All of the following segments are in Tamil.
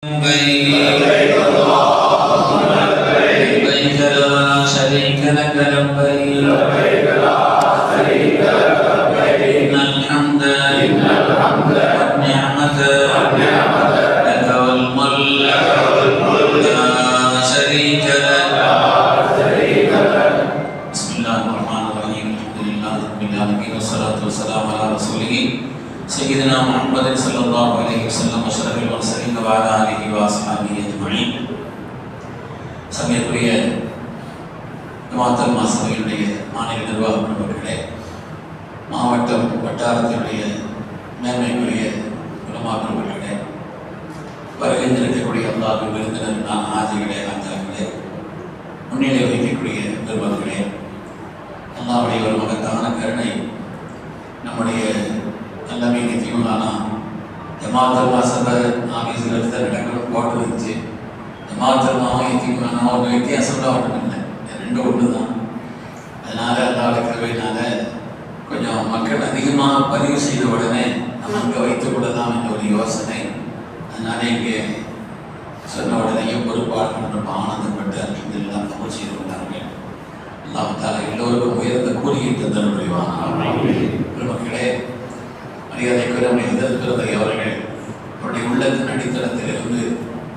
لبيك لا شريك لك لبيك إن الحمد والنعمة لك والملك لا شريك لك. بسم الله الرحمن الرحيم. الحمد لله رب العالمين والصلاة والسلام على رسوله سيدنا محمد صلى الله عليه وسلم أشرف المرسلين وعلى آله وأصحابه أجمعين. சமயக்குரிய மாத்தல் சபையினுடைய மாநில நிர்வாக நண்பர்களே, மாவட்டம் வட்டாரத்தினுடைய மேன்மைக்குரிய உலமாக்களே, வருகின்றிருக்கக்கூடிய அல்லாஹ்வின் விருந்தினர் ஆஜிகளே, ஆஜாக்களே, முன்னிலை வகிக்கக்கூடிய நிர்வாகிகளே, அல்லாஹ்வுடைய ஒரு மகத்தான கருணை நம்முடைய எல்லாமே நிச்சயமானா ஜமாத்தல்லா சபை ஆஃபீஸில் எடுத்து நடக்கணும் போட்டு இருந்துச்சு. ஜமாத்தல்லாவும் நிச்சயமானா ஒரு வித்தியாசம்லாம் ஒன்றும் இல்லை, ரெண்டும் ஒன்று தான். அதனால் எல்லா கிருபையினால கொஞ்சம் மக்கள் அதிகமாக பதிவு செய்த உடனே நம்ம அங்கே வைத்துக் கொள்ளலாம் என்ற ஒரு யோசனை. அதனால இங்கே சொன்ன உடனேயே பொறுப்பாளர்கள் ஆனந்தப்பட்டு அல்ஹம்துலில்லாஹ் கபூல் செய்து கொண்டார்கள். அல்லாஹ் தஆலா எல்லோருக்கும் உயர்ந்த கூலியை தந்தல் புரிவானாக. மக்களே, மரியாதைக்குரிய அவர்கள் அவருடைய உள்ளத்தின் அடித்தளத்திலிருந்து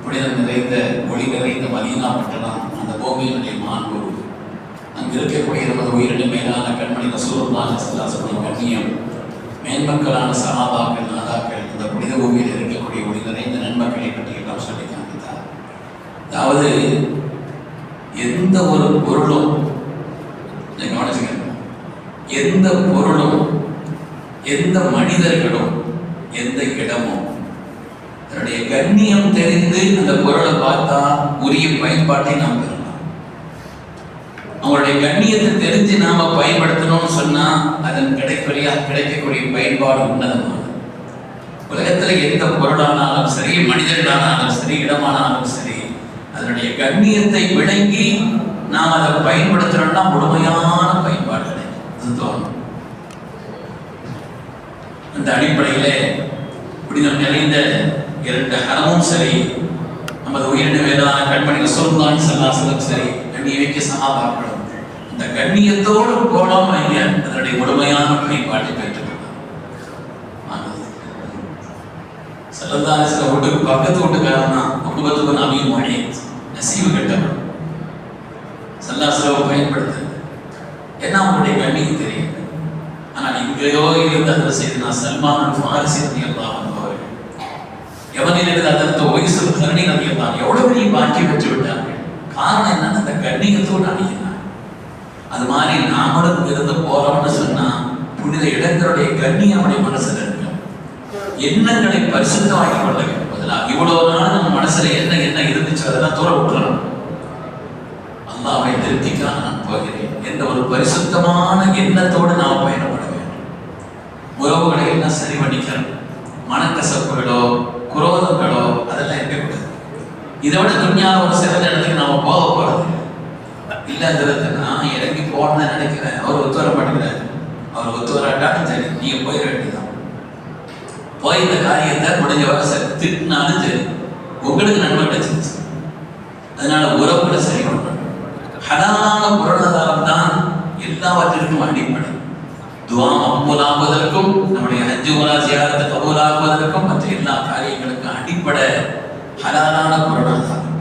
புனிதம் நிறைந்த ஒளி நிறைந்த மதீனா பட்டணம், அந்த பூமியினுடைய மாண்பு, அங்கு இருக்கக்கூடிய நமது உயிரின மேலான கண்மணி ரசூலுல்லாஹி ஸல்லல்லாஹு அலைஹி வஸல்லம் கண்ணியம், மேன்மக்களான சஹாபாக்கள், நாதாக்கள், இந்த புனித பூமியில் இருக்கக்கூடிய ஒளி நிறைந்த நன்மக்களை பற்றி எல்லாம் சொல்லி காண்பித்தார். அதாவது எந்த ஒரு பொருளும் கவனிச்சுக்கணும், எந்த பொருளும் எந்த மனிதர்களும் எந்த இடமும் தன்னுடைய கண்ணியம் தெரிந்து அந்த பொருளை பார்த்தா உரிய பயன்பாட்டை நாம் பெறலாம். அவங்களுடைய கண்ணியத்தை தெரிஞ்சு நாம பயன்படுத்தணும்னு சொன்னா அதன் கிடைக்கக்கூடிய பயன்பாடு உன்னதமானது. உலகத்துல எந்த பொருளானாலும் சரி, மனிதர்களானாலும் சரி, இடமானாலும் சரி, அதனுடைய கண்ணியத்தை விளங்கி நாம் அதை பயன்படுத்தணும்னா முழுமையான பயன்பாடு கிடைக்கும். அந்த அடிப்படையிலே புனிதம் நிறைந்த இரண்டு ஹரமும் சரி, நமது உயிரின வேதான கண்மணி ரசூலுல்லாஹி ஸல்லல்லாஹு அலைஹி வஸல்லம் சரி, கண்ணியமிக்க சஹாபாக்களும் அந்த கண்ணியத்தோடு போனோம் வைங்க, அதனுடைய முழுமையான பயன்பாட்டை பெற்றுக்கொள்ளலாம். ஸல்லல்லாஹு அலைஹி வஸல்லம் வீட்டுக்கு பக்கத்து வீட்டுக்காரன் தான் உக்பத்து நபி முஹைத், நசீபு கெட்டவன். ஸல்லல்லாஹு அலைஹி வஸல்லம் பயன்படுத்து என்ன அவங்களுடைய கண்ணியம் தெரியும். ஆனால் இங்கேயோ இருந்த அந்த செய்தினா சல்மான் அல் ஃபாரிஸி ரலியல்லாஹு அன்ஹு அவர்கள் எவனிலிருந்து அதற்கு ஒய்சுல் கர்ணி ரலியல்லாஹு எவ்வளவு பெரிய பாக்கியம் பெற்று விட்டார்கள். காரணம் என்னன்னா அந்த கண்ணியத்தோடு அணுகினார். அது மாதிரி நாமளும் இருந்து போறோம்னு சொன்னா புனித இடங்களுடைய கண்ணியம் நம்முடைய மனசுல இருக்கு. எண்ணங்களை பரிசுத்தமாக்கி கொள்ள வேண்டும். பதிலாக இவ்வளவு நாள் நம்ம மனசுல என்ன இருந்துச்சு அதெல்லாம் தூர விட்டுறணும். அல்லாஹ்வை திருப்திக்காக நான் போகிறேன் என்ற ஒரு பரிசுத்தமான எண்ணத்தோடு நாம் பயணப்பட வேண்டும். உறவுகளை எல்லாம் சரி பண்ணிக்கணும். மனக்கசப்புகளோ குரோதங்களோ அதெல்லாம் இருக்கக்கூடாது. இதை விட துன்யால ஒரு சிறந்த இடத்துக்கு நாம போக போறது இல்லைங்கிறது நான் இறங்கி போகணும்னு நினைக்கிறேன். அவர் ஒத்து வர மாட்டேங்கிறார். அவர் ஒத்து வராட்டாலும் சரி, நீங்க போயிட வேண்டியதான். போய் இந்த காரியத்தை முடிஞ்ச வர சரி திட்டினாலும் சரி உங்களுக்கு நன்மை கிடைச்சிருச்சு. அதனால உறவுகளை சரி பண்ணணும். ஹலாலான பொருளாதாரம் தான் எல்லாவற்றிற்கும் அடிப்படை. துஆ மக்பூலாகுவதற்கும் நம்முடைய ஹஜ் உம்ரா ஜியாரத் கபூலாகுவதற்கும் மற்ற எல்லா காரியங்களுக்கும் அடிப்படை ஹலாலான பொருளாதாரம்.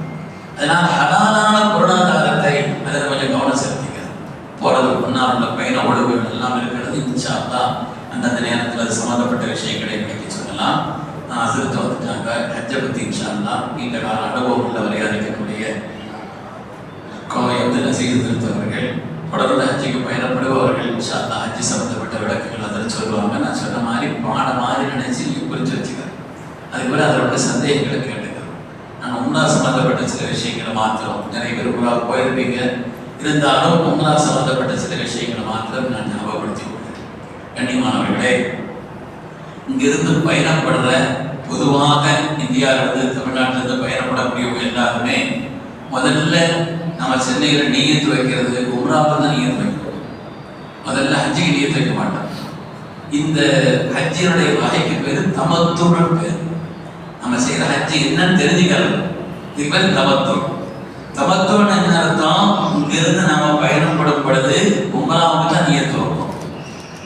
அதனால் ஹலாலான பொருளாதாரத்தை அதில் கொஞ்சம் கவனம் செலுத்திக்கிறது. போறதுக்கு முன்னால் உள்ள பயண ஒழுங்குகள் எல்லாம் இருக்கிறது. இன்ஷா அல்லாஹ் அந்தந்த நேரத்தில் அது சம்மந்தப்பட்ட விஷயங்களை இன்னைக்கு சொல்லலாம். நான் அசர்த்து வந்துட்டாங்க ஹஜ்ஜை பற்றி இன்ஷா அல்லாஹ் நீண்ட கால அனுபவம் உள்ளவரை அறிவிக்கக்கூடிய கோவை அப்துல் அசீஸ் திருத்தவர்கள் தொடர்ந்து ஹஜ்ஜுக்கு பயணப்படுபவர்கள் இன்ஷா அல்லாஹ் ஹஜ்ஜு சம்பந்தப்பட்ட விளக்கங்கள் அதில் சொல்லுவாங்க. நான் சொன்ன மாதிரி பாட மாதிரி நினைச்சு புரிஞ்சு வச்சுக்கிறேன். அதுக்குள்ள அதோட சந்தேகங்களை கேட்டுக்கிறேன். நான் உம்ரா சம்பந்தப்பட்ட சில விஷயங்களை மாத்திரம், நிறைய பேர் உம்ரா போயிருப்பீங்க, இருந்தாலும் உம்ரா சம்பந்தப்பட்ட சில விஷயங்களை மாத்திரம் நான் ஞாபகப்படுத்தி கொள்கிறேன். கண்ணியமானவர்களே, இங்கிருந்து பயணப்படுற பொதுவாக இந்தியாவிலிருந்து தமிழ்நாட்டிலிருந்து பயணப்படக்கூடியவங்க எல்லாருமே முதல்ல நம்ம சென்னையில் நீயத்து வைக்கிறது உம்ராவில் தான் நீயத்து வைக்கிறோம். முதல்ல ஹஜ்ஜுக்கு நீயத்து வைக்க மாட்டோம். இந்த ஹஜ்ஜினுடைய வகைக்கு பேர் தமத்துன்னு பேர். நம்ம செய்யற ஹஜ்ஜி என்னன்னு தெரிஞ்சுக்கலாம். இது பேர் தமத்து. தமத்துன்னு என்ன அர்த்தம்? இங்கிருந்து நாம பயணப்படும் பொழுது உம்ராவுக்கு தான் நியத்து வைப்போம்.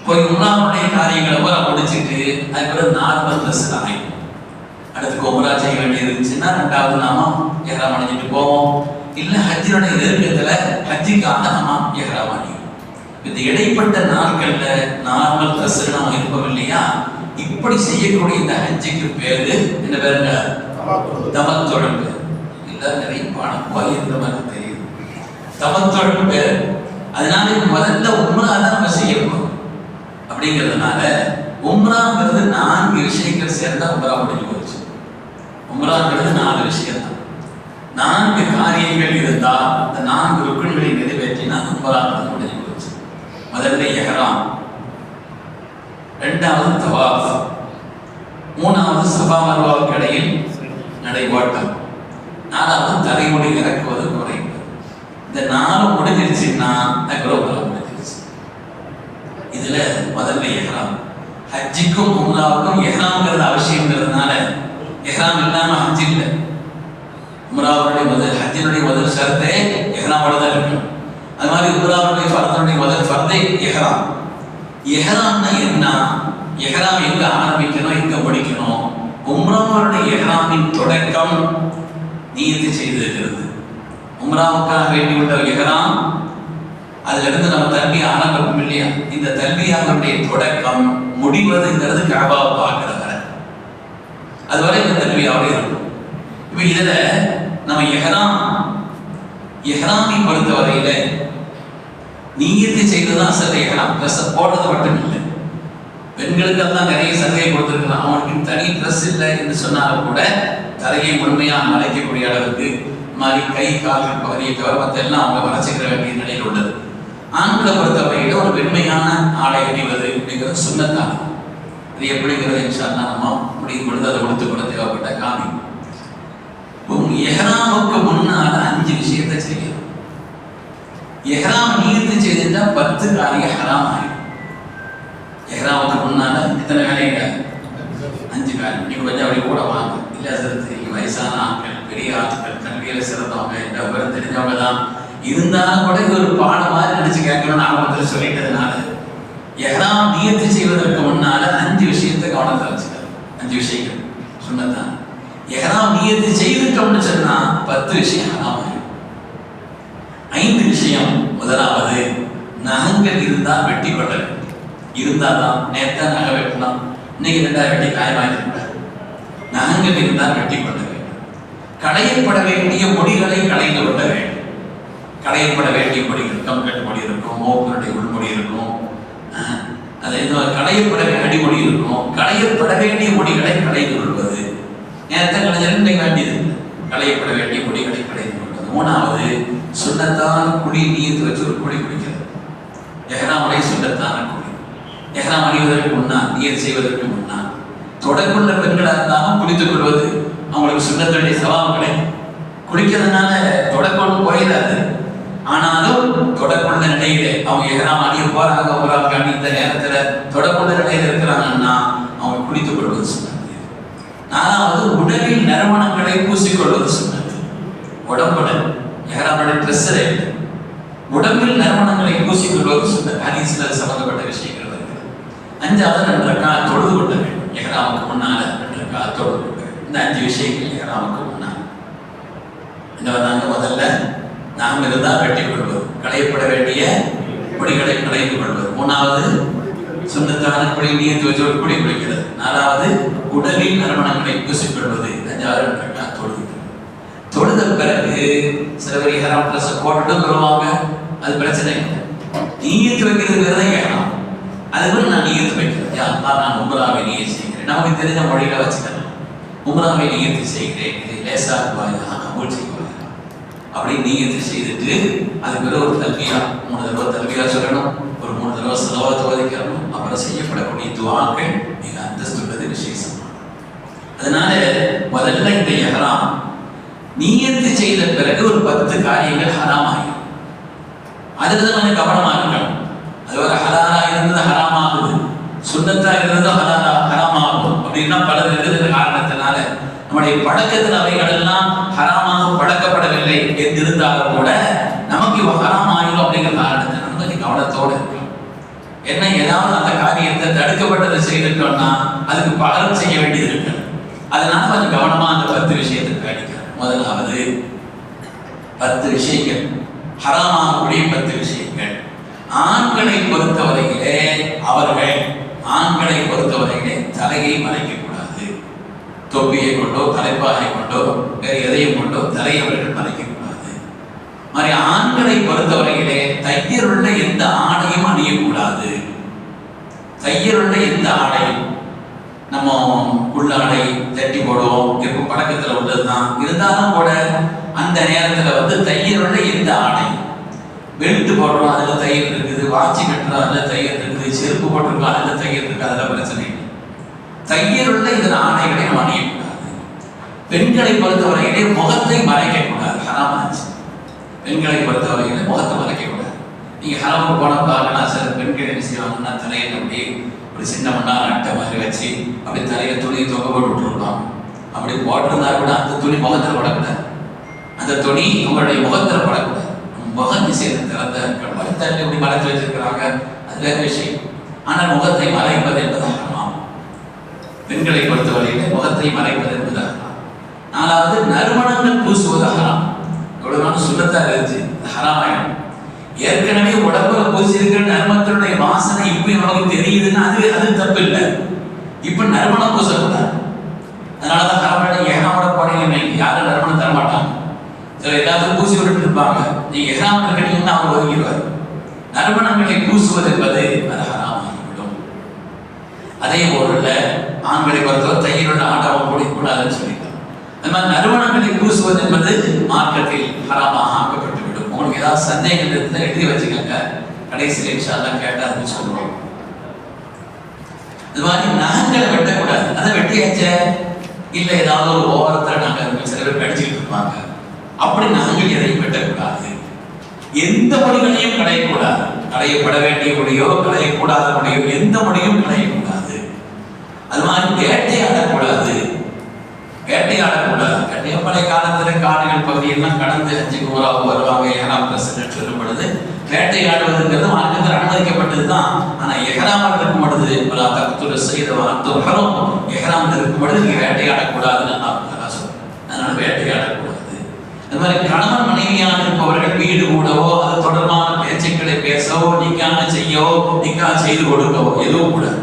போய் உம்ராவுடைய காரியங்களை பூரா முடிச்சுட்டு அதுக்கு நார்மல் ட்ரெஸ் ஆகிடும். அடுத்து உம்ரா செய்ய வேண்டியது இருந்துச்சுன்னா 2வது நாம எஹ்ராம் அணிஞ்சிட்டு போவோம். இல்ல ஹஜ்ஜினுடைய நெருக்கத்துல ஹஜ்ஜிக்காக நாம எஹ்ராம் அணியும். இந்த இடைப்பட்ட நாட்கள்ல நார்மல் ட்ரெஸ் நம்ம இருப்போம் இல்லையா? இப்படி செய்யக்கூடிய இந்த ஹஜ்ஜிக்கு பேரு என்ன பேருங்க? தமத்துல். எல்லாம் நிறைய பணம் இருந்த மாதிரி தெரியுது. தமத்துல் பேரு. அதனால முதல்ல உம்ரா தான் நம்ம செய்யணும். அப்படிங்கிறதுனால உம்ராங்கிறது 4 விஷயங்கள் சேர்ந்தா உம்ரா முடிஞ்சு போச்சு. உம்ராங்கிறது 4 விஷயம் தான். 4 காரியங்கள் இருந்தா அந்த 4 ருக்குன்களை நிறைவேற்றினா உம்ராங்கிறது முடிஞ்சு போச்சு. முதல்ல இஹ்ராம், 2வது தவாஃப், 3வது சஃபா மர்வாவுக்கு இடையில் நடை ஓட்டம், 4வது தலைமுடி இறக்குவது குறைவு. இந்த 4 முடிஞ்சிருச்சுன்னா அதுக்கப்புறம் முடிஞ்சிருச்சு. இதுல முதல்ல இஹ்ராம். ஹஜ்ஜிக்கும் உம்ராவுக்கும் இஹ்ராம்ங்கிறது அவசியம்ங்கிறதுனால இஹ்ராம் இல்லாம ஹஜ் இல்லை. உம்ராவுடைய முதல் ஹஜ்ஜினுடைய முதல் ஷரத்தே இஹ்ராமோட தான் இருக்கும். அது மாதிரி உம்ராவுடைய ஃபர்துடைய முதல் ஃபர்தே இஹ்ராம். இஹ்ராம்னா என்ன? இஹ்ராம் எங்க ஆரம்பிக்கணும், எங்க முடிக்கணும்? உம்ராவுடைய இஹ்ராமின் தொடக்கம் நியத்து செய்திருக்கிறது. உம்ராவுக்காக வேண்டியுள்ள இஹ்ராம், அதுல இருந்து நம்ம தல்பியா ஆரம்பிக்கும் இல்லையா? இந்த தல்பியாவுடைய தொடக்கம் முடிவதுங்கிறது கஅபாவை பார்க்கிற வரை, அதுவரை இந்த தல்பியாவே இருக்கும். இப்ப இதுல நம்ம இஹ்ராமை பொறுத்தவரையில நியத்து செய்ததான் அசல் இஹ்ராம். ட்ரெஸ் போடுறது மட்டும் இல்லை. பெண்களுக்கு எல்லாம் நிறைய சலுகை கொடுத்துருக்கலாம். அவனுக்கு தனி ட்ரெஸ் இல்லை என்று சொன்னாலும் கூட தலையை முழுமையாக மறைக்கக்கூடிய அளவுக்கு மாதிரி கை கால்கள் பகுதியை தவிர மற்ற எல்லாம் அவங்க மறைச்சிக்கிற வேண்டிய நிலையில் உள்ளது. ஆண்களை பொறுத்தவரையில ஒரு வெண்மையான ஆடை அணிவது அப்படிங்கிறது சுன்னத்தான். அது எப்படிங்கிறது இன்ஷா அல்லாஹ் நம்ம முடியும் பொழுது அதை கொடுத்து கூட தேவைப்பட்ட காமி. இஹ்ராமுக்கு முன்னால 5 விஷயத்தை செய்யணும். இஹ்ராம் நியத்து செய்துட்டா 10 காரியம் ஹராம் ஆயிடும். இஹ்ராமுக்கு முன்னால எத்தனை வேலைகள்? 5 காரியம். நீங்க கொஞ்சம் அப்படி கூட வாங்க. இல்ல அதற்கு வயசான ஆட்கள், பெரிய ஆட்கள், கல்வியில சிறந்தவங்க, இந்த விவரம் தெரிஞ்சவங்க தான் இருந்தாலும் கூட இது ஒரு பாடம் மாதிரி நினைச்சு கேட்கணும்னு ஆரம்பத்தில் சொல்லிட்டதுனால இஹ்ராம் நியத்து செய்வதற்கு முன்னால 5 விஷயத்தை கவனத்தில் வச்சுக்கணும். 5 விஷயங்கள் சொன்னதான். இஹ்ராம் நியத்து செய்துட்டோம்னு சொன்னா 10 விஷயம் ஹராம் ஆயிடும். 5 விஷயம். முதலாவது, நகங்கள் இருந்தா வெட்டி கொள்ள வேண்டும். இருந்தாதான் நேரத்தா நகை வெட்டலாம், இன்னைக்கு 2 வெட்டி காயமாயிருக்கூடாது. நகங்கள் இருந்தால் வெட்டி கொள்ள வேண்டும். களையப்பட வேண்டிய முடிகளை களைந்து கொள்ள வேண்டும். களையப்பட வேண்டிய முடிகள், கம்கட்டு முடி இருக்கும், மோக்கனுடைய உள்மொழி இருக்கும், அது களையப்பட அடிமொழி இருக்கும். களையப்பட வேண்டிய முடிகளை களைந்து கொள்வது. நேரத்தை கலைஞர் வேண்டியது களையப்பட வேண்டிய முடிகளை களைந்து கொள்வது. 3வது, சுன்னத்தான குடி நீர் வச்சு ஒரு குடி குடிக்கிறது. இஹ்ராமுடைய சுன்னத்தான குடி. இஹ்ராம் அணிவதற்கு முன்னால், நீர் செய்வதற்கு முன்னால் தொடக்குள்ள பெண்களாக இருந்தாலும் குளித்துக் கொள்வது அவங்களுக்கு சுன்னத்துடைய சவால் கிடைக்கும். குளிக்கிறதுனால தொடக்கொண்டு போயிடாது. ஆனாலும் தொடக்குள்ள நிலையில அவங்க இஹ்ராம் அணிய போறாங்க, உம்ராவுக்கு அணிந்த நேரத்துல தொடக்குள்ள நிலையில இருக்கிறாங்கன்னா அவங்க குளித்துக் கொள்வது சுன்னத்து. 4வது, உடலில் நறுமணங்களை பூசிக்கொள்வது சுன்னத்து. உடம்புல இஹ்ராமுடைய ட்ரெஸ்ஸில் உடம்பில் நறுமணங்களை பூசிக்கொள்வது சுன்னத்து. ஹதீஸ்ல சம்பந்தப்பட்ட விஷயங்கள் இருக்குது. 5வது, 2 ரக்காத் தொழுது கொள்ள வேண்டும். இஹ்ராமுக்கு முன்னால 2 ரக்காத் தொழுது கொள்ள வேண்டும். இந்த 5 விஷயங்கள் இஹ்ராமுக்கு முன்னால். என்ன வந்தாங்க? முதல்ல நாம் இருந்தால் வெட்டிக் கொள்வது, களையப்பட வேண்டிய முடிகளை களைந்து கொள்வது. 3வது, சுன்னத்தான குடி நீர் வச்சு குடி குடிக்கிறது. 4வது, உடலில் நறுமணங்களை பூசிக்கொள்வது. 5வது, 2 ரக்காத் தொழுது. தொழுத பிறகு சில பேர் இஹ்ராம் ட்ரெஸ் போட்டுட்டு வருவாங்க, அது பிரச்சனை இல்லை. நீயத்து வைக்கிறது வேற தான் இஹ்ராம். அதுக்கு நான் நீயத்து வைக்கிறேன், யா அல்லாஹ் நான் உம்ராவை நியத் செய்கிறேன். நமக்கு தெரிஞ்ச மொழியில வச்சுக்கலாம். உம்ராவை நியத்து செய்கிறேன், இதை லேசாக்குவாயா, கபூல் செய்வாயா அப்படி நீயத்து செய்துட்டு அதுக்கு பிறகு ஒரு தல்பியா 3 தடவை தல்பியா சொல்லணும், ஒரு 3 தடவை ஸலவாத் ஓதிக்கணும். அப்புறம் செய்யப்படக்கூடிய துஆக்கள் மிக அந்தஸ்துள்ளது, விசேஷம். அதனால முதல்ல இந்த இஹ்ராம் நியத்து செய்த பிறகு ஒரு 10 காரியங்கள் ஹராம் ஆகும். அதுல கொஞ்சம் கவனமா இருக்கணும். அது ஒரு ஹலாலா இருந்தது ஹராம் ஆகுது, சுன்னத்தா இருந்தது ஹராம் ஆகும் அப்படின்னா பல இருக்கிற காரணத்தினால நம்ம நம்முடைய பழக்கத்தில் அவைகள் எல்லாம் ஹராமாக பழக்கப்படவில்லை என்றிருந்தாலும் கூட நமக்கு இவ ஹராம் ஆயிடும் அப்படிங்கிற காரணத்தை நம்ம கொஞ்சம் கவனத்தோடு இருக்கணும். என்ன ஏதாவது அந்த காரியத்தை தடுக்கப்பட்டதை செய்திருக்கோம்னா அதுக்கு பகரம் செய்ய வேண்டியது இருக்கு. அதனால கொஞ்சம் கவனமா அந்த 10 விஷயத்துக்கு கவனிக்கணும். முதலாவது 10 விஷயங்கள், ஹராமாகக்கூடிய 10 விஷயங்கள். ஆண்களை பொறுத்தவரையிலே தலையை மறைக்கக்கூடாது. தொப்பியை கொண்டோ தலைப்பாகை கொண்டோ வேறு எதையும் கொண்டோ தலையை அவர்கள் மறைக்கக்கூடாது. மாதிரி ஆண்களை பொறுத்தவரையிலே தையருள்ள எந்த ஆடையும் அணியக்கூடாது. தையருள்ள எந்த ஆடையும், நம்ம உள்ளாடை தட்டி போடுவோம் இருக்கும் பழக்கத்தில் உள்ளதுதான். இருந்தாலும் கூட அந்த நேரத்தில் தையருள்ள எந்த ஆடை, பெல்ட் போடுறோம் அதில் தையல் இருக்குது, வாட்சி கட்டுறோம் அதில் தையல் இருக்குது, செருப்பு போட்டிருக்கோம் அதில் தையல் இருக்குது, அதில் பிரச்சனை இல்லை. தையலுள்ள இதில் ஆடைகளை நம்ம அணியக்கூடாது. பெண்களை பொறுத்தவரையிலே முகத்தை மறைக்கக்கூடாது, ஹராமாச்சு. பெண்களை பொறுத்தவரையிலே முகத்தை மறைக்கக்கூடாது. நீங்கள் ஹராமுக்கு போன பார்க்கலாம், சில பெண்கள் என்ன செய்வாங்கன்னா தலையில் அப்படி ஒரு சின்ன மண்ணால் அட்டை மாதிரி வச்சு அப்படி தலையில் துணியை தொகை போட்டு விட்டுருப்பாங்க. அப்படி போட்டிருந்தா கூட அந்த துணி முகத்தில் படக்கூடாது. அந்த துணி உங்களுடைய முகத்தில் படக்கூடாது. முகம் விஷயத்தை திறந்த மறுத்தள்ளி இப்படி மறைத்து வச்சிருக்கிறாங்க, அது வேற விஷயம். ஆனால் முகத்தை மறைப்பது என்பது ஹராம். பெண்களை பொறுத்தவரையிலே முகத்தை மறைப்பது என்பது ஹராம். 4வது நறுமணங்கள் பூசுவது ஹராம். எவ்வளவு நாள் சுண்ணத்தாக இருந்துச்சு, ஹராமாயிடும். ஏற்கனவே உடம்புல பூசியிருக்கிற நறுமணத்தினுடைய வாசனை இப்ப நமக்கு தெரியுதுன்னா அது தப்பு இல்லை. இப்ப நறுமணம் பூசக்கூடாது. அதனாலதான் ஹராம். ஏகாமட போனீங்க யாரும் நறுமணம் தரமாட்டாங்க. சில எல்லாத்துக்கும் பூசி விட்டு இருப்பாங்க. நீங்க எஹ்ராம் இருக்கீங்கன்னா அவர் ஒதுங்கிடுவார். நறுமணங்களை பூசுவது என்பது அது ஹராமாகிவிடும். அதே போல ஆண்களை பொறுத்தவரை தையலுள்ள ஆட்டவம் கூடாதுன்னு சொல்லிட்டாங்க. அந்த மாதிரி நறுமணங்களை பூசுவது என்பது மார்க்கத்தில் ஹராமாக ஆக்கப்பட்டுவிடும். உங்களுக்கு ஏதாவது சந்தேகங்கள் இருந்தால் எழுதி வச்சுக்கோங்க, கடைசியில் இன்ஷா அல்லாஹ் கேட்டாருன்னு சொல்லுவோம். இது மாதிரி நகங்களை வெட்டக்கூடாது. அதை வெட்டியாச்ச இல்லை ஏதாவது ஒரு ஓரத்தில் நாங்கள் சில பேர் கடிச்சுக்கிட்டு இருப்பாங்க. அப்படி நாங்கள் எதையும் வெட்டக்கூடாது. எந்த மொழிகளையும் களையக்கூடாது. களையப்பட வேண்டிய மொழியோ களையக்கூடாத மொழியோ எந்த மொழியும் களையக்கூடாது. அது மாதிரி வேட்டையாடக்கூடாது. பழைய காலத்தில் காடுகள் பகுதியெல்லாம் கடந்து ஹஜ்ஜுக்கு வருவாங்க. எஹ்ராம் பிரசிடென்ட் சொல்லும் பொழுது வேட்டையாடுவதுங்கிறது மார்க்கத்தில் அனுமதிக்கப்பட்டது தான். ஆனால் எஹ்ராமில் இருக்கும் பொழுது எஹ்ராமில் இருக்கும் பொழுது நீங்கள் வேட்டையாடக்கூடாதுன்னு அதனால வேட்டையாடக்கூடாது. அது மாதிரி கணவன் மனைவியாக இருப்பவர்கள் வீடு கூடவோ அது தொடர்பான பேச்சுக்களை பேசவோ நிக்காஹ் செய்யவோ நிக்காஹ் செய்து கொடுக்கவோ எதுவும் கூடாது.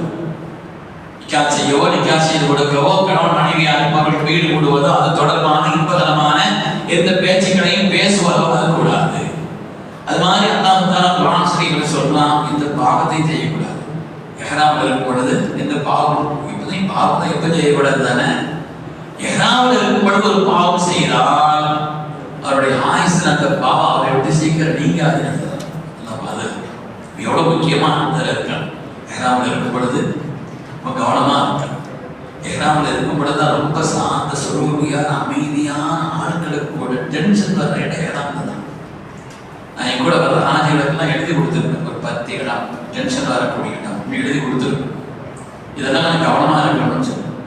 நிக்காஹ் செய்யவோ நிக்காஹ் செய்து கொடுக்கவோ கணவன் மனைவியாக இருப்பவர்கள் வீடு கூடுவதோ அது தொடர்பான இன்பகரமான எந்த பேச்சுக்களையும் பேசுவதோ அது கூடாது. அது மாதிரி அல்லாஹ் தஆலா குர்ஆன் ஷரீஃப்ல சொல்லலாம், இந்த பாவத்தை செய்யக்கூடாது. எஹ்ராமில் இருக்கும் பொழுது இந்த பாவம் இப்போதையும் பாவத்தை எப்போ செய்யக்கூடாது தானே. எஹ்ராமில் இருக்கும் பொழுது ஒரு பாவம் செய்தால் அவருடைய ஆயுசில் அந்த பாவம் அவரை விட்டு சீக்கிரம் நீங்காது. எவ்வளவு முக்கியமான இருக்கணும். எஹ்ராமில் இருக்கும் பொழுது ரொம்ப கவனமா இருக்கணும். எஹ்ராமில் இருக்கும் பொழுதுதான் ரொம்ப சாந்த சுரூபியான அமைதியான ஆட்களுக்கு கூட டென்ஷன் வர்ற இடம் எஹ்ராம் தான். நான் என் கூட வர்ற ஆஜிகளுக்கெல்லாம் எழுதி கொடுத்துருக்கேன். ஒரு 10 இடம் டென்ஷன் வரக்கூடிய இடம் எழுதி கொடுத்துருக்கேன். இதெல்லாம் நான் கவனமா இருக்கணும்னு சொல்லுவேன்.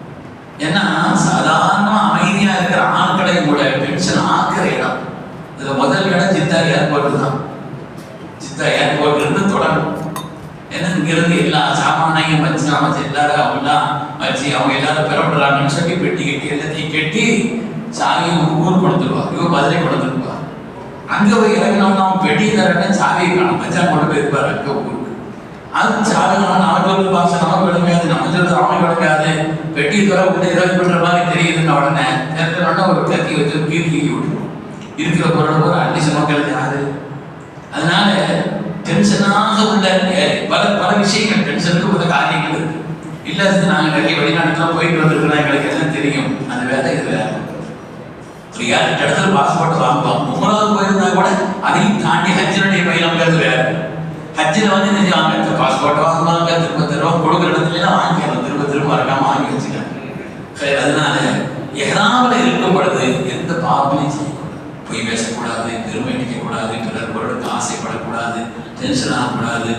ஏன்னா சாதாரண அமைதியா இருக்கிற ஆட்களை கூட டென்ஷன் ஆக்குற இடம். இதுல முதல் இடம் ஜித்தா ஏர்போர்ட் தான். ஜித்தா ஏர்போர்ட்ல இருந்து தொடரும். ஏன்னா இங்கிருந்து எல்லா சாமானையும் வச்சு அமைச்சு எல்லாரும் அவங்களாம் வச்சு அவங்க எல்லாரும் பெறப்படுறாங்கன்னு சொல்லி பெட்டி கட்டி எல்லாத்தையும் கட்டி சாவியும் ஊர் கொடுத்துருவாங்க. இவங்க பதிலை கொடுத்துருப்பா. அங்க போய் இறங்கினோம்னா அவன் பெட்டி தரேன்னு சாவியை காணும். மச்சான் கொண்டு போயிருப்பாரு அங்க ஊருக்கு. அது சாதகம் நமக்கு பாசம் நமக்கு விளங்காது, நம்ம சொல்றது அவனுக்கு விளங்காது. பெட்டி தர விட்டு ஏதாவது பண்ற மாதிரி தெரியுதுன்னு உடனே நேரத்தில் ஒரு கத்தி வச்சு கீழி விட்டுருவோம். இருக்கிற பொருள் ஒரு அள்ளி சுமக்கிறது யாரு? அதனால டென்ஷனாக உள்ள பல விஷயங்கள் டென்ஷனுக்கு பல காரியங்கள் இருக்கு. இல்லாதது நாங்கள் நிறைய வெளிநாட்டுலாம் போயிட்டு வந்திருக்கிறோம், எங்களுக்கு எல்லாம் தெரியும். அது வேற இது வேற. ஒரு 7 இடத்துல பாஸ்போர்ட் வாங்குவோம். 3வது போயிருந்தா கூட அதையும் தாண்டி ஹஜ்ஜினுடைய பயணங்கிறது வேற. ஹஜ்ஜில் நினைச்சாங்க பாஸ்போர்ட் வாங்குவாங்க, திரும்ப கொடுக்குற இடத்துல வாங்கிக்கலாம், திரும்ப வரக்காம வாங்கி வச்சுக்காங்க. அதனால எஹ்ராமில் இருக்கும் பொழுது எந்த பாவங்களையும் செய்யக்கூடாது. பொய் பேசக்கூடாது, பெருமை நிற்கக்கூடாது, பிறர் பொருளுக்கு ஆசைப்படக்கூடாது, டென்ஷன் ஆகக்கூடாது.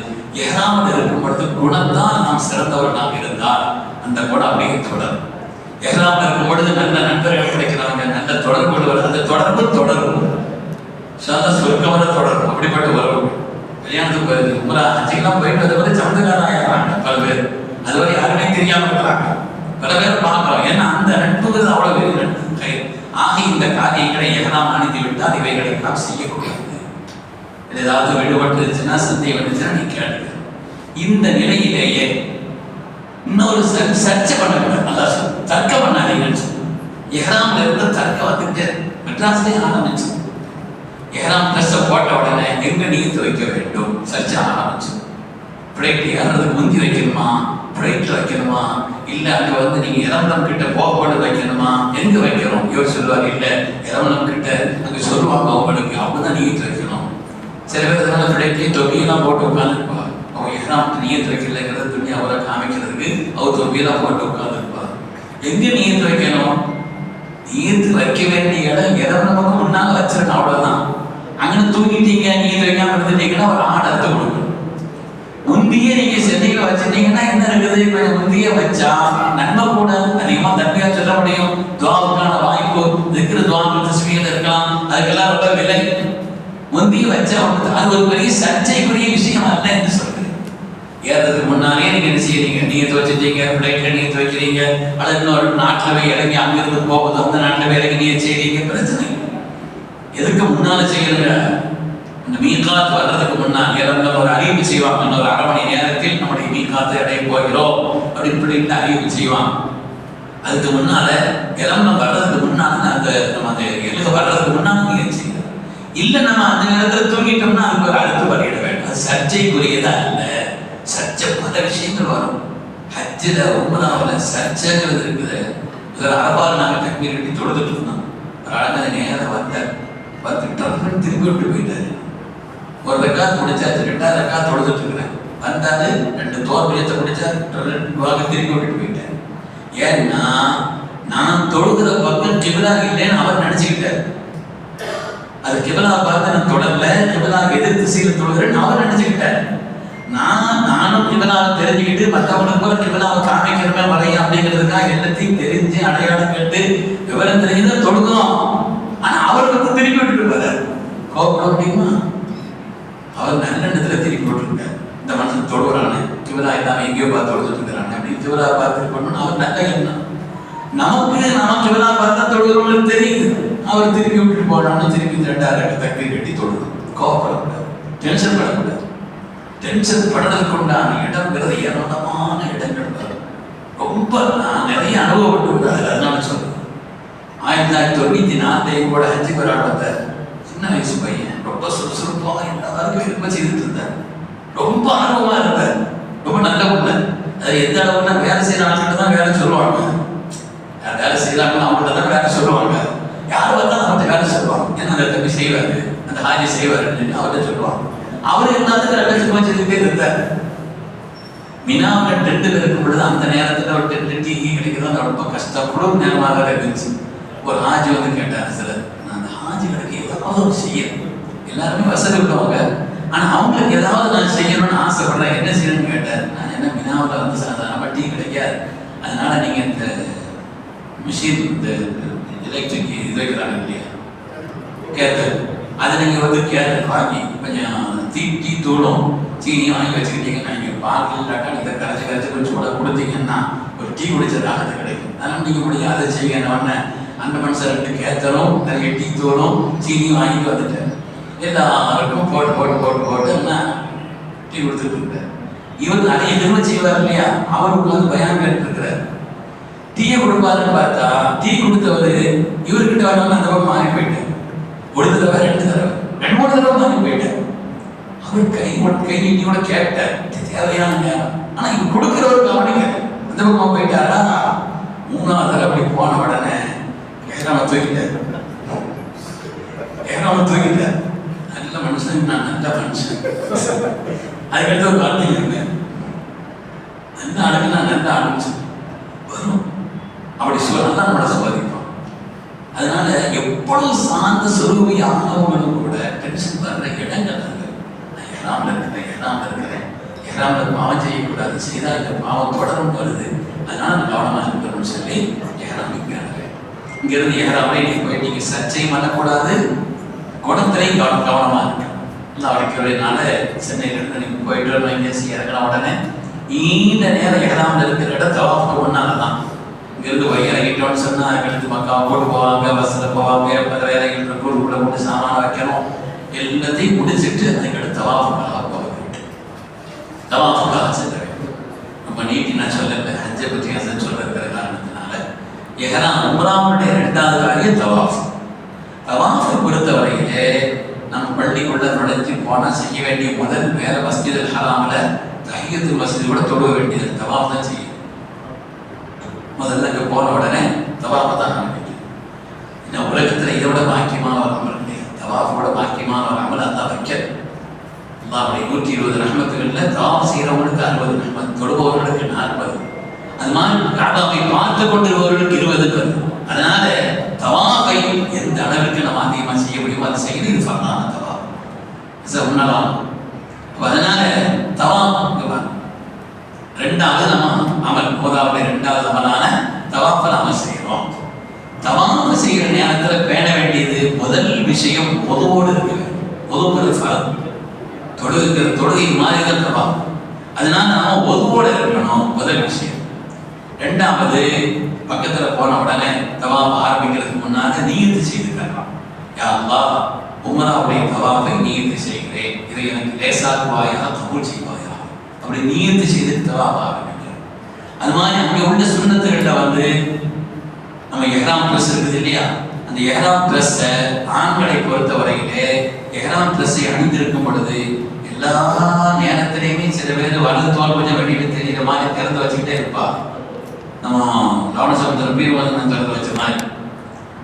எஹ்ராமில் இருக்கும் பொழுது குணத்தால் நாம் சிறந்தவர்களாக இருந்தால் அந்த குணம் அப்படியே தொடரும். எஹ்ராம்ல இருக்கும் பொழுது நல்ல நண்பர்கள் கிடைக்கிறாங்க, நல்ல தொடர்பு வருது. அந்த தொடர்பு தொடரும், சொர்க்கம் வர தொடரும். அப்படிப்பட்ட உறவு. கல்யாணத்துக்கு போயிருது, உங்களை ஹஜ்ஜுக்கெல்லாம் போயிட்டு அதுவரை சமந்தகாரம் ஆயிடுறாங்க பல பேர். அதுவரை யாருமே தெரியாம இருக்கிறாங்க, பல பேர் பார்க்கிறோம். ஏன்னா அந்த நட்புங்கிறது அவ்வளவு பெரிய நட்பு. ஆக இந்த காரியங்களை எஹ்ராம் அணிந்து விட்டால் இவைகளை எல்லாம் செய்யக்கூடாது. ஏதாவது விடுபட்டுச்சுன்னா சந்தேகம் வந்துச்சுன்னா நீ கேளுங்க. இந்த நிலையிலேயே இன்னொரு சர்ச்சை பண்ணக்கூடாது. நல்லா சொல்லு, தர்க்கம் பண்ணாதீங்கன்னு சொல்லு. எஹ்ராம்ல இருந்த தர்க்கம் வந்துட்டு மெட்ராஸ்லேயே ஆரம்பிச்சு. எஹ்ராம் ட்ரெஸ்ஸை போட்ட உடனே எங்க நீத்து வைக்க வேண்டும் சர்ச்சை ஆரம்பிச்சு. பிளேட் ஏறதுக்கு முந்தி வைக்கணுமா, பிளேட்ல வைக்கணுமா, இல்ல அங்க வந்து நீங்க இறமணம் கிட்ட போட்டு வைக்கணுமா, எங்க வைக்கிறோம்? இவர் சொல்லுவார், இல்ல இறமணம் கிட்ட அங்க சொல்லுவாங்க உங்களுக்கு, அப்படிதான் நீத்து வைக்கணும். சில பேர் அதனால பிளேட்லயே தொப்பியெல்லாம் போட்டு உட்காந்துருப்பார். அவங்க எஹ்ராம் நீத்து வைக்கலைங்கிறது துணி அவரை காமிக்கிறதுக்கு அவர் தொப்பியெல்லாம் போட்டு உட்காந்துருப்பார். எங்க நீத்து வைக்கணும்? நீத்து வைக்க வேண்டிய இடம் இறமணமுக்கு முன்னால வச்சிருக்கணும், அவ்வளவுதான். அங்கே தூங்கிட்டீங்க, நீங்க வைக்காம இருந்துட்டீங்கன்னா ஒரு ஆடு அறுத்து கொடுக்கணும். முந்தியே நீங்க சென்னையில வச்சுட்டீங்கன்னா என்ன இருக்குது, கொஞ்சம் முந்தியே வச்சா நன்மை கூட. அதிகமா தன்மையா சொல்ல முடியும். துவாவுக்கான வாய்ப்பு இருக்கிற துவாக்கள் தஸ்மீகள் இருக்கலாம், அதுக்கெல்லாம் ரொம்ப விலை. முந்திய வச்சா அது ஒரு பெரிய சர்ச்சைக்குரிய விஷயம் அல்ல என்று சொல்றேன். ஏறதுக்கு முன்னாலே நீங்க என்ன செய்யறீங்க, நீங்க துவச்சிட்டீங்க, பிளைட்ல நீங்க துவைக்கிறீங்க, அல்லது இன்னொரு நாட்டுல போய் இறங்கி அங்கிருந்து போகுது, அந்த நாட்டுல போய் இறங்கி நீங்க செய்றீங்க, பிரச்சனை. எதுக்கு முன்னால செய்யணுங்க? இந்த மீகாத் வர்றதுக்கு முன்னால் இறங்க ஒரு அறிவிப்பு செய்வாங்க. இன்னொரு அரை மணி நேரத்தில் நம்முடைய மீகாத்தை அடைய போகிறோம் அப்படின்னு அறிவிப்பு செய்வாங்க. அதுக்கு முன்னால இளம்பரம் வர்றதுக்கு முன்னால அந்த நம்ம அந்த எழுத வர்றதுக்கு முன்னால நீங்க செய்யணும். இல்ல நம்ம அந்த நேரத்தில் தூங்கிட்டோம்னா அதுக்கு ஒரு அடுத்து வரையிட வேண்டும். அது சர்ச்சைக்குரியதா இல்ல. சர்ச்சை பல விஷயங்கள் வரும். ஹஜ்ஜில் உம்ராவுல சர்ச்சைங்கிறது இருக்குது. அரபால் நாங்கள் தக்பீர் கட்டி தொழுதுட்டு இருந்தோம். ஒரு அழகாக நேரம் வந்தார், வந்துட்டு திரும்பி விட்டு போயிட்டாரு. ஒரு ரெக்கார்ட் முடிச்சாச்சு, 2வது ரெக்கார்ட் தொழுதுட்டு இருக்கிறேன். வந்தாரு, 2 தோல்வியத்தை முடிச்சாரு, 2 திரும்பி விட்டு போயிட்டாரு. ஏன்னா நான் தொழுகிற பக்கம் கிபிலா இல்லைன்னு அவர் நினைச்சுக்கிட்டார். அது கிபிலா பார்த்து நான் தொடரல, கிபிலா எதிர் திசையில் தொழுகிறேன்னு அவர் நினைச்சுக்கிட்டார். நானும் கிபிலாவை தெரிஞ்சுக்கிட்டு மற்றவங்களுக்கு கிபிலாவை காமிக்கிறமே வரையும் அப்படிங்கிறதுக்காக எல்லாத்தையும் தெரிஞ்சு அடையாளம் கேட்டு விவரம் தெரிஞ்சுதான் தொழுகிறோம். ஆனா அவருக்கு திருப்பி விட்டுட்டு போறாரு. கோபப்பட முடியுமா? அவர் நல்லெண்ணத்துல திருப்பி விட்டுருக்காரு. இந்த மனுஷன் தொழுகிறானே, கிபிலா இல்லாம எங்கேயோ பார்த்து தொழுதுட்டு இருக்கிறாங்க அப்படின்னு கிபிலா பார்த்து பண்ணணும். அவர் நல்ல எண்ணம். நமக்கு கிபிலா பார்த்தா தொழுகிறவங்களுக்கு தெரியுது. அவர் திருப்பி விட்டுட்டு போனான்னு திருப்பி 2வது தக்பீர் கட்டி தொழுகணும். கோபப்படக்கூடாது, டென்ஷன் படக்கூடாது. டென்ஷன் படுறதுக்கு உண்டான இடம்ங்கிறது ஏராளமான இடங்கள் வரும். ரொம்ப நான் நிறைய அனுபவப்பட்டு விடாது. அதனால சொல்றேன். 1994 கூட ஹஜ்ஜுக்கு ஒரு ஆள் வந்தார். சின்ன வயசு பையன், ரொம்ப சுறுசுறுப்பாக எல்லாருக்கும் விரும்ப செய்துட்டு இருந்தார். ரொம்ப ஆர்வமா இருந்தார், ரொம்ப நல்ல உள்ள. அது எந்த அளவுன்னா வேலை செய்யற ஆட்கள் தான் வேலை சொல்லுவாங்க. வேலை செய்யறாங்க அவங்கள்ட்ட தான் வேலை சொல்லுவாங்க. யார் வந்தாலும் அவர்கிட்ட வேலை சொல்லுவாங்க. ஏன்னா அந்த தம்பி செய்வாரு, அந்த ஹாஜி செய்வாரு அவர்கிட்ட சொல்லுவாங்க. அவரு எல்லாத்துக்கும் நல்ல சும்மா செஞ்சுட்டே இருந்தார். மினாவில் டென்ட் இருக்கும் பொழுது அந்த நேரத்தில் ஒரு டென்ட் டீ கிடைக்கிறது ரொம்ப கஷ்டம். குளிர் நேரமாக இருந்துச்சு. ஒரு ஹாஜி வந்து கேட்டார், சார் நான் அந்த ஹாஜிகளுக்கு ஏதாவது ஒரு செய்யணும். எல்லாருமே வசதி உள்ளவங்க, ஆனால் அவங்களுக்கு ஏதாவது நான் செய்யணும்னு ஆசைப்படுறேன், என்ன செய்யணும்னு கேட்டார். நான் என்ன மினாவில் வந்து சாதாரணமாக டீ கிடைக்காது, அதனால நீங்கள் இந்த மிஷின் இந்த எலக்ட்ரிக் இது வைக்கிறாங்க இல்லையா கேட்டல், அதை நீங்கள் வந்து கேட்டல் வாங்கி கொஞ்சம் டீ தூளும் சீனியும் வாங்கி வச்சுக்கிட்டீங்கன்னா நீங்கள் பால் இல்லாட்டா இதை கரைச்சி கொஞ்சம் கூட கொடுத்தீங்கன்னா ஒரு டீ குடிச்சதாக அது கிடைக்கும். அதனால் நீங்கள் முடியும் அதை செய்யணும்னு அந்த மனுஷன் 2 கேத்தலும் நிறைய டீ தூளும் சீனியும் வாங்கிட்டு வந்துட்டேன். எல்லாருக்கும் போட்டு போட்டு போட்டு போட்டுன்னா டீ கொடுத்துட்டு இருக்காரு. இவர் நிறைய திரும்ப செய்வார் இல்லையா, அவருக்கு வந்து பயம் கேட்டுருக்கிறார். டீயை கொடுப்பாருன்னு பார்த்தா டீ கொடுத்தவர் இவர்கிட்ட வரணும் அந்த பக்கம் மாறி போயிட்டார். ஒரு தடவை 2 தடவை 2-3 தடவை மாறி போயிட்டார். அவர் கை நீட்டி கூட கேட்டார், தேவையான நேரம். ஆனா இவர் கொடுக்கிறவர் கவனிக்க அந்த பக்கம் போயிட்டாரா. 3வது தடவை அப்படி போன உடனே ஏறாம தூக்கிட்டார். நல்ல மனுஷன், நான் நல்ல மனுஷன். அதுக்கடுத்து ஒரு வார்த்தை இருக்கு, நல்ல ஆளுக்கு நான் நல்ல ஆரம்பிச்சேன் வரும் அப்படி சொல்லலாம் நம்மளை சம்பாதிப்போம். அதனால எப்பொழுது சார்ந்த சொருவியானவங்களும் கூட டென்ஷன் வர்ற இடங்கள் எஹ்ராம்ல பாவம் செய்யக்கூடாது, செய்தால் இந்த பாவம் தொடரும் வருது. அதனால கவனமாக இருக்கணும்னு சொல்லி இங்கிருந்து ஏறாமலே நீ போய் நீங்க சர்ச்சையும் பண்ணக்கூடாது, குணத்திலையும் கவனமா இருக்கு. நல்லா வரைக்கிறதுனால சென்னையிலிருந்து நீங்க போயிட்டு வரணும், இங்கே இறங்கின உடனே நீண்ட நேரம் ஏறாமல் இருக்கிற இடம் தவாஃபுக்கு ஒன்னாலதான். இங்கிருந்து இறங்கிட்டோம்னு சொன்னா அதுக்கடுத்து மக்கா போட்டு போவாங்க, பஸ்ல போவாங்க, பல வேலைகள் இருக்கு, கூட போட்டு சாமான வைக்கணும், எல்லாத்தையும் முடிச்சுட்டு அதுக்கடுத்து தவாஃபுக்காக போக தவாஃபுக்காக செல்ல வேண்டும். ரொம்ப நீட்டி நான் சொல்லல, ஹஜ்ஜை பற்றி ஹசன் சொல்ல இருக்கிற காரணத்தினால எஹ்ராம் உம்ராவுடைய 2வது காரியம் தவாஃப். தவாஃபை பொறுத்தவரையிலே நம்ம பள்ளிக்குள்ள நுழைஞ்சு போனா செய்ய வேண்டிய முதல் வேலை மஸ்ஜிதுல் ஹராம்ல தஹியத்துல் மஸ்ஜித் கூட தொழுவ வேண்டியது தவாஃப் தான் செய்யும். முதல்ல அங்கே போன உடனே தவாஃபை தான் ஆரம்பிக்கும். இந்த உலகத்துல இதை விட பாக்கியமான ஒரு அமல் இல்லை, தவாஃபோட பாக்கியமான ஒரு அமல் அதான் வைக்க. அல்லாஹ்வுடைய 120 ரஹ்மத்துகள்ல தவாஃப் செய்யறவங்களுக்கு 60 ரஹ்மத், தொழுபவர்களுக்கு 40. அது மாதிரி காபாவை பார்த்து கொண்டிருப்பவர்களுக்கு 20 வருது. அதனால தவாஃபை எந்த அளவுக்கு நம்ம அதிகமா செய்ய முடியுமோ அதை செய்து இது ஃபர்தான தவாஃப் உண்ணலாம். அதனால தவாஃப் 2வது நம்ம அமல், முதலாவது 2வது அமலான தவாஃபை நாம செய்யறோம். தவாஃப் செய்யற நேரத்துல பேண வேண்டியது முதல் விஷயம் பொதுவோடு இருக்கு. பொதுவுடைய ஃபர்த் தொழுகை மாதிரி தான் தவாஃப். அதனால நாம பொதுவோடு இருக்கணும் முதல் விஷயம். 2வது பக்கத்துல போன உடனே தவாஃப் ஆரம்பிக்கிறதுக்கு முன்னாடி நியத்து செய்துக்கலாம். யா அல்லாஹ் உம்ராவுடைய தவாஃபை நியத்து செய்கிறேன், இதை எனக்கு லேசாக்குவாயா, கபூல் செய்வாயா, அப்படி நியத்து செய்து தவாஃப் ஆரம்பிக்கிறோம். அது மாதிரி அங்கே உள்ள சுன்னத்துகள்ல நம்ம எஹ்ராம் ட்ரெஸ் இருக்குது இல்லையா, அந்த எஹ்ராம் ட்ரெஸ்ஸை ஆண்களை பொறுத்தவரையிலே எஹ்ராம் ட்ரெஸ்ஸை அணிந்திருக்கும் பொழுது எல்லா நேரத்திலையுமே சில பேர் வலது தோல் கொஞ்சம் வெளியிட்டு தெரிகிற மாதிரி திறந்து வச்சுக்கிட்டே இருப்பா. நம்ம லவணசமுத்திரம் பீர்வதன் திறந்து வச்ச மாதிரி,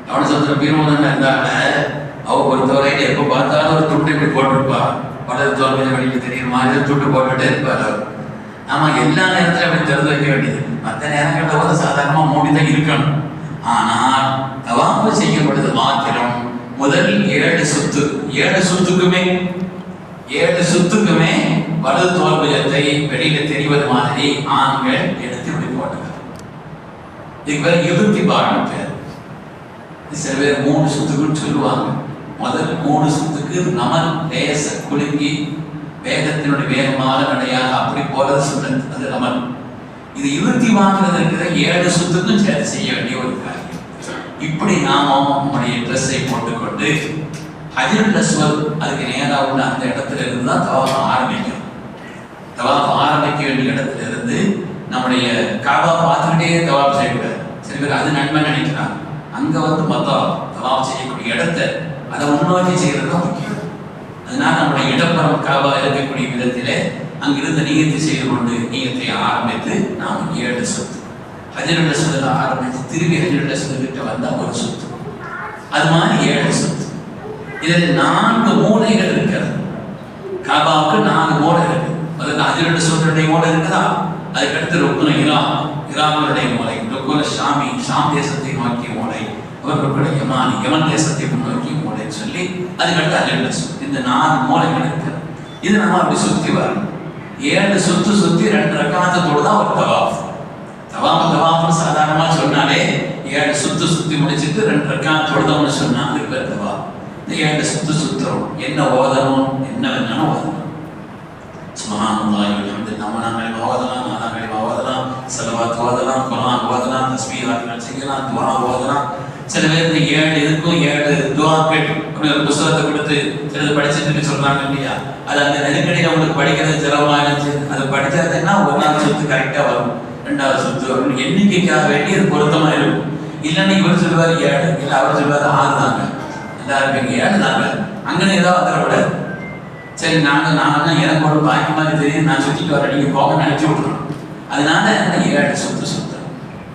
லவணசமுத்திரம் பீர்வதன் இருந்தால அவ பொறுத்தவரையில எப்போ பார்த்தாலும் ஒரு துண்டு இப்படி போட்டுருப்பா, வலது தோல் கொஞ்சம் வெளியிட்டு தெரிகிற மாதிரி துண்டு போட்டுட்டே இருப்பார் அவர். நாம எல்லா நேரத்திலும் அப்படி திறந்து வைக்க வேண்டியது. மற்ற நேரங்களில் போது சாதாரணமாக மூடிதான் இருக்கணும். ஆனால் தவாஃப் செய்யும் பொழுது மாத்திரம் முதல் 7 சுத்து, 7 சுத்துக்குமே வலது தோல் புஜத்தை வெளியில தெரிவது மாதிரி ஆண்கள் எடுத்து இப்படி போட்டுங்க. இதுக்கு பேர் இறுதிபாகம் பேர். சில பேர் 3 சுத்துக்குன்னு சொல்லுவாங்க. முதல் 3 சுத்துக்கு நமன் லேச குலுங்கி வேகத்தினுடைய வேகமான நடையாக அப்படி போறது சுண்ணத், அது நமன். இது இறுதி வாங்குறது இருக்கிற 7 சுத்துக்கும் சேர்த்து செய்ய வேண்டிய ஒரு காரியம். இப்படி நாம நம்முடைய ட்ரெஸ்ஸை போட்டுக்கொண்டு ஹஜ்ருல் அஸ்வத் அதுக்கு நேராக உள்ள அந்த இடத்துல இருந்து தான் தவாஃப் ஆரம்பிக்கும். தவாஃப் ஆரம்பிக்க வேண்டிய இடத்துல இருந்து நம்முடைய காபா பார்த்துக்கிட்டே தவாஃப் செய்யக்கூடாது. சில பேர் அது நன்மை நினைக்கிறாங்க. அங்க மொத்தம் தவாஃப் செய்யக்கூடிய இடத்தை அதை முன்னோக்கி செய்யறது தான் முக்கியம். அதனால நம்முடைய இடப்புறம் காபா இருக்கக்கூடிய விதத்திலே அங்கிருந்து நியத்து செய்து கொண்டு நியத்தை ஆரம்பித்து நாம் 7 சுத்து ஹஜ்ருல் அஸ்வத் ஆரம்பித்து திரும்பி ஹஜ்ருல் அஸ்வத் கிட்ட வந்தா ஒரு சுத்து, அது மாதிரி 7 சுத்து. இதில் 4 மூலைகள் இருக்கிறது. காபாவுக்கு 4 மூலை இருக்கு. அதுக்கு ஹஜ்ருல் அஸ்வத்துடைய மூலை இருக்குதா, அதுக்கடுத்து ருக்குன் ஈரானுடைய மூலை, ருக்குன் ஷாம் தேசத்தை நோக்கிய மூலை, ருக்குன் யமன் தேசத்தை முன்னோக்கிய மூலைன்னு சொல்லி அதுக்கடுத்து ஹஜ்ருல் அஸ்வத். இந்த 4 மூலைகள் இருக்கு. இது நம்ம அப்படி சுத்தி வரணும். 7 சுத்தி 2 ரக்காத்து தொழுதான் ஒரு தவாஃப். தவாஃப் சாதாரணமா சொன்னாலே 7 சுத்தி முடிச்சுட்டு 2 ரக்காத்து தொழுதோம்னு சொன்னா அதுக்கு பேர் தவாஃப். இந்த 7 சுத்துறோம். என்ன ஓதணும், என்ன வேணாலும் ஓதணும். சுப்ஹானல்லாஹி வல்ஹம்துலில்லாஹ், நாமங்களை ஓதலாம், நாதாங்களை ஓதலாம், ஸலவாத் ஓதலாம், குர்ஆன் ஓதலாம், தஸ்பீஹாத் செய்யலாம், துஆ ஓதலாம். சில பேருக்கு 7 இதுக்கும் 7 துஆக்கள் ஒரு புத்தகத்தை கொடுத்து சிலது படிச்சுட்டு சொல்றாங்க இல்லையா, அது அந்த நெருக்கடியில் அவங்களுக்கு படிக்கிறது சிரமமா இருந்துச்சு. அது படிச்சாதுன்னா 1வது சுத்து கரெக்டா வரும், 2வது சுத்து வரும், எண்ணிக்கைக்காக வேண்டி அது பொருத்தமா இருக்கும். இல்லைன்னா இவர் சொல்லுவார் 7, இல்லை அவர் சொல்லுவார் 6 தாங்க, எல்லாரும் 7 தாங்க, அங்கன்னு ஏதாவது வந்துடக்கூடாது. சரி நாங்கள் எனக்கு ஒரு பாக்கி மாதிரி தெரியும், நான் சுற்றிட்டு வரேன், நீங்கள் போக நினைச்சு விட்டுறோம். அதனால 7 சுத்து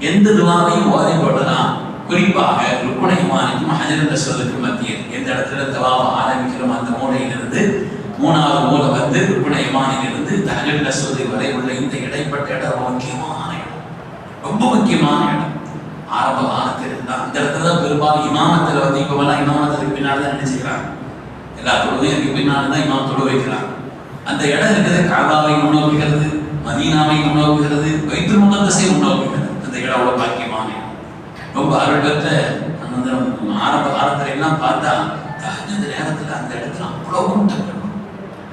எந்த துவாவையும் ஓதை போடலாம். குறிப்பாக ருக்குன் யமானுக்கும் ஹஜ்ருல் அஸ்வதுக்கும் மத்தியில் எந்த இடத்துல தவாஃப் ஆரம்பிக்கிறோம் அந்த மூலையிலிருந்து 3வது மூலை ருக்குன் யமானிலிருந்து ஹஜ்ருல் அஸ்வத் வரை உள்ள இந்த இடைப்பட்ட இடம் முக்கியமான இடம், ரொம்ப முக்கியமான இடம். ஆரம்ப காலத்தில் இருந்தால் அந்த இடத்துல தான் பெரும்பாலும் இமாமத்தில் இப்போவெல்லாம் இமாமத்துக்கு பின்னால் தான் நினைச்சுக்கிறாங்க. எல்லா தொழுகைக்கு பின்னால் தான் இமாம் தொழு வைக்கிறாங்க. அந்த இடம் இருக்கிறது காபாவை முன்னோக்குகிறது, மதீனாவை முன்னோக்குகிறது, பைத்துல் முகத்தஸை முன்னோக்குகிறது. அந்த இடம் அவ்வளோ பாக்கியமான இடம், ரொம்ப அருள் பெற்ற ஆரம்ப காலத்துல எல்லாம் பார்த்தா தஹஜ்ஜுத் நேரத்துல அந்த இடத்துல அவ்வளவு கூட்டம்.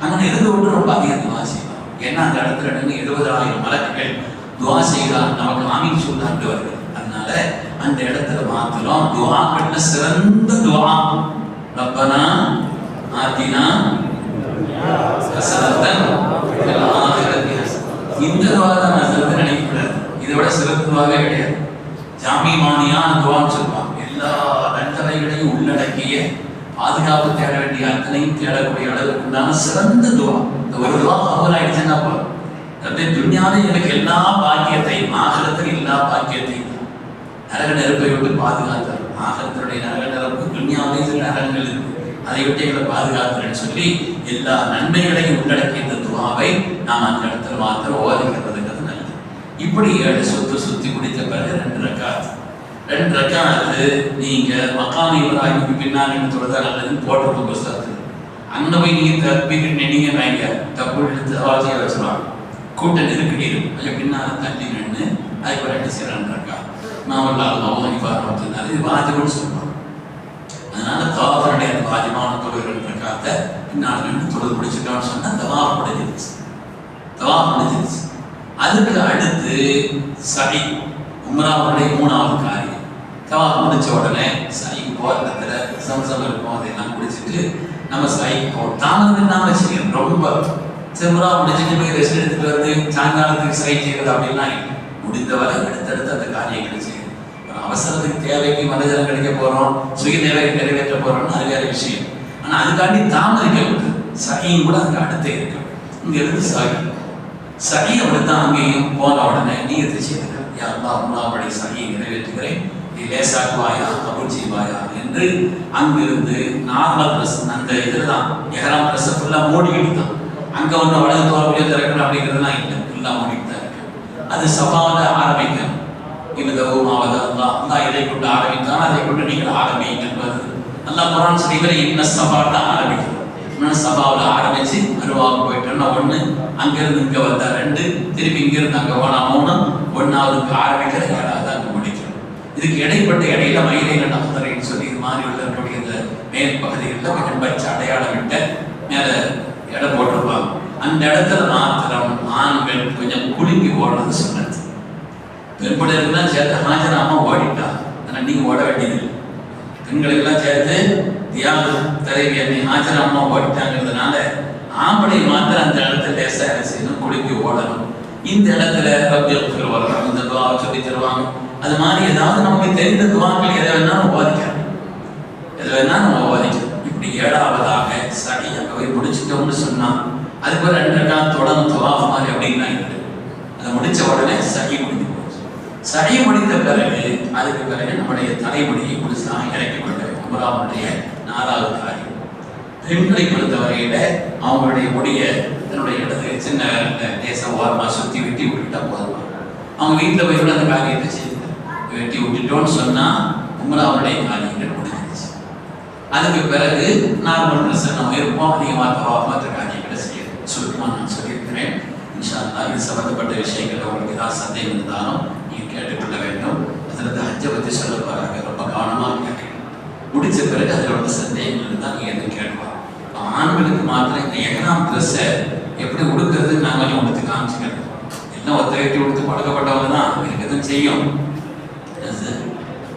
அங்கே இருந்து கொண்டு ரொம்ப அதிகம் துவா செய்வார். ஏன்னா அந்த இடத்துல நின்று 70,000 மலக்குகள் துவா செய்தால் நமக்கு ஆமீன் சொல்லாண்டு வருது. அதனால அந்த இடத்துல மாத்திரம் துவாக்கள்ல சிறந்த துவா ரப்பனா ஆத்தினா ஹஸனத்தன் ஃபில் ஆখিরাতি ஹஸனத்தன். இந்த துவா தான் நான் சிறந்து நினைக்கிறேன். இதை விட சிறந்த துவாவே கிடையாது. ஜாமிமானியான துவான்னு சொல்லுவாங்க. எல்லா நன்மைகளையும் உள்ளடக்கிய பாதுகாப்பு தேட வேண்டிய அத்தனையும் தேடக்கூடிய அளவுக்கு உண்டான சிறந்த துவா. இந்த ஒரு துவா கபூல் ஆயிடுச்சுன்னா போதும். அப்படியே துன்யாவே எனக்கு எல்லா பாக்கியத்தையும் ஆகிரத்தில் எல்லா பாக்கியத்தையும் நரக நெருப்பை விட்டு பாதுகாத்தார். ஆகிரத்தினுடைய நரக நெருப்பு துன்யாவே சில நரகங்கள் இருக்கு, அதை விட்டு எங்களை பாதுகாத்துறேன்னு சொல்லி எல்லா நன்மைகளையும் உள்ளடக்கிய இந்த துவாவை நாம் அந்த இடத்துல மாத்திரம் ஓதிக்கிறதுங்கிறது நல்லது. இப்படி 7 சுத்தி முடித்த பிறகு 2 ரக்காத்து நீங்க மக்காம் இப்ராஹிமுக்கு பின்னால் நீங்க தொழுதா நல்லதுன்னு போட்டிருக்க புஸ்தகத்து. அங்க போய் நீங்க தப்பிட்டு நினைங்க வாங்க தப்பு வாசியை வச்சிருவாங்க. கூட்டம் நெருக்கடி இருக்கும். கொஞ்சம் பின்னால தள்ளி நின்று அதுக்கு 2 2 ரக்கா இது வாஜிபுன்னு சொல்லுவாங்க. அதனால தவாஃபுடைய அந்த வாஜிபான தொழுகை 2 ரக்காத்தை பின்னால் நின்று தொழுது முடிச்சுட்டோம்னு சொன்னா தவாஃப் முடிஞ்சிருச்சு. அதுக்கு அடுத்து சஹி உம்ராவுடைய 3வது காரியம். தவாஃப் முடிச்ச உடனே சஹிக்கு போகிற இடத்துல சம்சம் இருக்கும், அதையெல்லாம் குடிச்சிட்டு நம்ம சஹிக்கு போவோம். தாமதம் நாம செய்யணும். ரொம்ப உம்ரா முடிச்சுட்டு போய் ரெஸ்ட் எடுத்துட்டு வந்து சாயங்காலத்துக்கு சஹி செய்யறது அப்படின்னா முடிந்தவரை அடுத்தடுத்து அந்த காரியங்களை செய்யணும். அவசரத்துக்கு தேவைக்கு மனிதர்கள் கிடைக்க போறோம், சுய தேவையை நிறைவேற்ற போறோம்னு அது வேற விஷயம். ஆனா அதுக்காண்டி தாமதிக்க சஹியும் கூட அதுக்கு அடுத்தே இருக்கு. இங்க இருந்து சஹி அப்படித்தான் அங்கேயும் போன உடனே நீயத்தை செய்துங்க. யா அல்லாஹ் உம்ராவுடைய சஹியை நிறைவேற்றுகிறேன், நீ லேசாக்குவாயா கபூல் செய்வாயா என்று அங்கிருந்து நார்மல் ட்ரெஸ் அந்த இதில் தான் எஹ்ராம் ட்ரெஸ்ஸை ஃபுல்லாக மூடிக்கிட்டு தான். அங்கே ஒன்று வலது தோல்வியோ திறக்கணும் அப்படிங்கிறதுலாம் இல்லை, ஃபுல்லாக மூடிட்டு தான் இருக்கு. அது சபாவில் ஆரம்பிக்கணும். இவதவுமாவது அல்லாஹ் இதை கொண்டு ஆரம்பித்தான், அதை கொண்டு நீங்கள் ஆரம்பிங்க என்பது அல்லாஹ் குர்ஆன் ஷரீஃபில் இன்ன சபாவில் ஆரம்பிக்கணும். இன்னும் சபாவில் ஆரம்பிச்சு அருவாக போயிட்டோம்னா 1, அங்கிருந்து இங்கே வந்தா 2, திருப்பி இங்கிருந்து அங்கே போனா 3, 1வது ஆரம்பிக்கிற 7வது அங்கே முடிக்கணும். இதுக்கு இடையில மயிலைகள் நகர்ன்னு சொல்லி இது மாதிரி உள்ளவர்களுடைய இந்த மேல் பகுதிகளில் வெண்பச்ச அடையாளமிட்ட மேல இடம் போட்டிருப்பாங்க. அந்த இடத்துல மாத்திரம் ஆண்கள் கொஞ்சம் குலுங்கி ஓடுறது சொன்னது. பெண்பிள்ளைகள்லாம் சேர்த்து ஹாஜரா அம்மா ஓடிட்டா, ஆனால் நீங்க ஓட வேண்டியதில்லை. பெண்களுக்கெல்லாம் சேர்த்து தியாக தலைவி அன்னை ஹாஜரா அம்மா ஓடிட்டாங்கிறதுனால ஆம்பளை மாத்திரம் அந்த இடத்துல லேசா செய்யணும், குலுங்கி ஓடணும். இந்த இடத்துல ரப்பியல் வரணும், இந்த துவா சொல்லி தருவாங்க. அது மாதிரி ஏதாவது நமக்கு தெரிந்த துவாக்கள் எதை வேணாலும் ஓதிக்கலாம், இப்படி 7வதாக சஹி அங்கே போய் முடிச்சுட்டோம்னு சொன்னா அதுக்கு ஒரு 2 ரக்காத் தொடர்ந்து தவாஃப் மாதிரி அப்படின்னா இருக்கு. அதை முடிச்ச உடனே சஹி முடிஞ்சு போச்சு. சஹி முடித்த பிறகு அதுக்கு பிறகு நம்முடைய தலைமுடியை முழுசாக இறக்கி கொண்ட உம்ராவுடைய 4வது காரியம். பெண்களை பொறுத்தவரையில அவங்களுடைய முடிய தன்னுடைய இடத்துல சின்ன தேச ஓரமாக சுற்றி வெட்டி விட்டுட்டா போதுமா. அவங்க வீட்டில் போய் கூட அந்த காரியத்தை செய்து வெட்டி விட்டுட்டோன்னு சொன்னா உம்ராவுடைய காரியங்கள் முடிஞ்சிருச்சு. அதுக்கு பிறகு நார்மல் ட்ரெஸ் நம்ம இருப்போம், அதிகமாக தவாஃப் மற்ற காரியங்களை செய்யணும். சுருக்கமாக நான் சொல்லியிருக்கிறேன். இன்ஷா அல்லாஹ் இது சம்பந்தப்பட்ட விஷயங்கள் உங்களுக்கு ஏதாவது சந்தேகம் இருந்தாலும் நீங்கள் கேட்டுக்கொள்ள வேண்டும். அதில் ஹஜ்ஜை பற்றி சொல்ல போகிறாங்க, ரொம்ப கவனமாக கேட்கணும். முடிச்ச பிறகு அதில் உள்ள சந்தேகங்கள் இருந்தால் நீங்கள் எதுவும் கேட்கலாம். ஆண்களுக்கு மாத்திரம் இந்த எஹ்ராம் ட்ரெஸ்ஸை எப்படி உடுக்கிறது நான் கொஞ்சம் உடுத்து காமிச்சுக்கிறேன். எல்லாம் ஒத்த வெட்டி உடுத்து பழக்கப்பட்டவங்க தான் எனக்கு எதுவும் செய்யும்.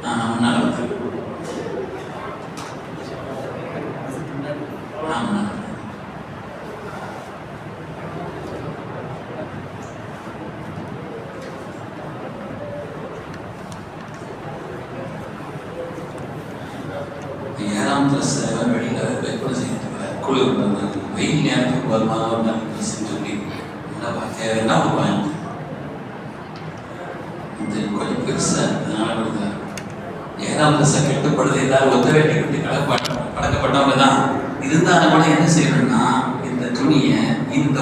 நான் முன்னால் வந்து ஏழாம் ட்ரெஸ் வெளியில் வைப்பது செய்யறதுக்கு குளிர் வெயில் நேரத்துக்கு வருமான ட்ரெஸ் சொல்லி தேவைன்னா ஒரு வாங்கி கொஞ்சம் பெருசாக அதனால வருது. 7ஆம் ட்ரெஸ்ஸை கட்டுப்படுது எல்லாரும் ஒத்த வேட்டி கட்டி பழக்கப்பட்டவங்க தான் இருந்தாலும் கூட என்ன செய்யணும்னா இந்த துணியை இந்த